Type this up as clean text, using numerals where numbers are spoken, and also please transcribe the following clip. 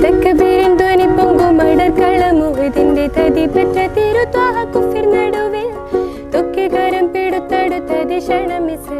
തക്ബീരിൻ ധ്വനി പൊങ്കും അടർക്കളമുഹദിന്റെ തതി പെറ്റ തിരുത്വാഹ കുഫിർ നടുവിൽ തൊക്കികരം പിടുത്തടുത്തതി ക്ഷണമിസ്